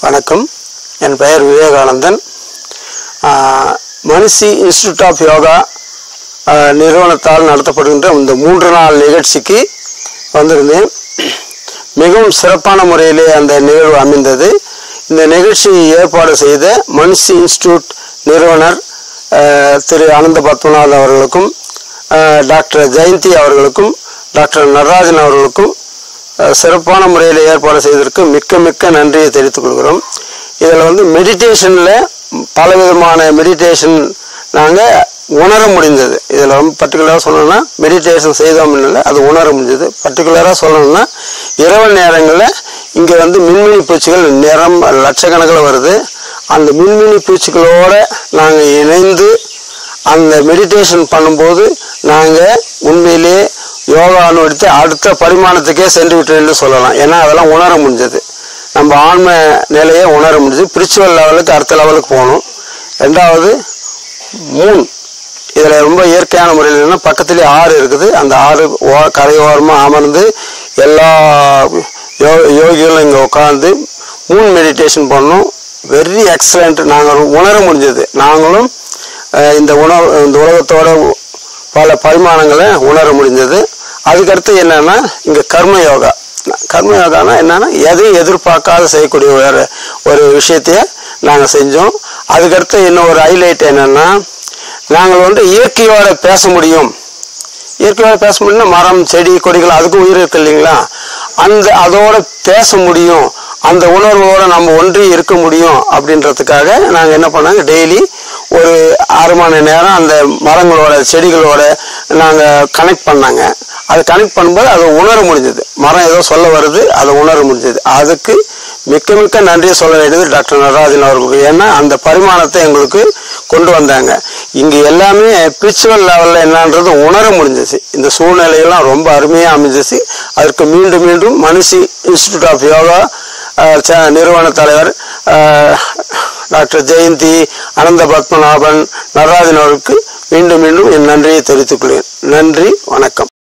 வணக்கம். என் பெயர் Vivekanandan. மனிஷி institute of yoga நிறுவனத்தால் நடத்தப்படுகின்ற இந்த 3 நாள் நிகழ்ச்சிக்கு வந்திருந்தேன். மிகவும் சிறப்பான முறையிலே அந்த நிகழ்வு அமைந்தது. இந்த நிகழ்ச்சியை ஏற்பாடு செய்த மனிஷி இன்ஸ்டிடியூட் நிறுவனர் திரு அனந்த பத்மநாத் அவர்களுக்கும், டாக்டர் ஜெயந்தி அவர்களுக்கும், டாக்டர் நடராஜன் அவர்களுக்கும் சிறப்பான முறையில் ஏற்பாடு செய்வதற்கு மிக்க நன்றியை தெரிவித்துக் கொள்கிறோம். இதில் மெடிடேஷனில் பலவிதமான மெடிடேஷன் நாங்கள் உணர முடிந்தது. இதில் ரொம்ப பர்டிகுலராக சொல்லணும்னா மெடிடேஷன் செய்தோம் இல்லை, அது உணர முடிஞ்சது. பர்டிகுலராக சொல்லணும்னா இரவு நேரங்களில் இங்கே மின்மினி பூச்சிகள் நிறம் லட்சக்கணக்கில் வருது. அந்த மின்மினி பூச்சிகளோடு நாங்கள் இணைந்து அந்த மெடிடேஷன் பண்ணும்போது நாங்கள் உண்மையிலே யோகா அனுபவித்து அடுத்த பரிமாணத்துக்கே சென்று விட்டோம்னு சொல்லலாம். ஏன்னா அதெல்லாம் உணர முடிஞ்சது. நம்ம ஆன்ம நிலையை உணர முடிஞ்சது. ஸ்பிரிச்சுவல் லெவலுக்கு அடுத்த லெவலுக்கு போகணும். ரெண்டாவது மூன், இதில் ரொம்ப இயற்கையான முறையில் என்னன்னா பக்கத்துலேயே ஆறு இருக்குது. அந்த ஆறு கரையோரமாக அமர்ந்து எல்லா யோகிகளும் இங்கே உட்காந்து மூன் மெடிடேஷன் பண்ணோம். Very excellent. நாங்கள் உணர முடிஞ்சது. நாங்களும் இந்த உலகத்தோட பல பரிமாணங்களை உணர முடிஞ்சது. அதுக்கடுத்து என்னன்னா இங்கே கர்ம யோகானா என்னன்னா எதையும் எதிர்பார்க்காத செய்யக்கூடிய ஒரு விஷயத்தைய நாங்கள் செஞ்சோம். அதுக்கடுத்து இன்னும் ஒரு ஹைலைட் என்னன்னா நாங்கள் இயற்கையோட பேச முடியும். இயற்கையோட பேச முடியும்னா மரம் செடி கொடிகள் அதுக்கும் உயிர் இருக்கு இல்லைங்களா, அதோட பேச முடியும். அந்த உணர்வோடு நம்ம ஒன்றி இருக்க முடியும் அப்படின்றதுக்காக நாங்கள் என்ன பண்ணாங்க, டெய்லி ஒரு 1/2 மணி நேரம் அந்த மரங்களோட செடிகளோட நாங்கள் கனெக்ட் பண்ணாங்க. அது கனெக்ட் பண்ணும்போது அதை உணர முடிஞ்சது. மரம் ஏதோ சொல்ல வருது, அதை உணர முடிஞ்சது. அதுக்கு மிக்க நன்றியை சொல்ல வேண்டியது டாக்டர் நடராஜன் அவர்களுக்கு. ஏன்னா அந்த பரிமாணத்தை எங்களுக்கு கொண்டு வந்தாங்க. இங்கே எல்லாமே ஸ்பிரிச்சுவல் லெவலில் என்னன்றது உணர முடிஞ்சிச்சு. இந்த சூழ்நிலையெல்லாம் ரொம்ப அருமையாக அமைஞ்சிச்சு. அதற்கு மீண்டும் மனிஷி இன்ஸ்டிடியூட் ஆஃப் யோகா நிறுவன தலைவர் டாக்டர் ஜெயந்தி, அனந்த பத்மநாபன், நடராஜன் அவர்களுக்கு மீண்டும் என் நன்றியை தெரிவித்துக் கொள்கிறேன். நன்றி, வணக்கம்.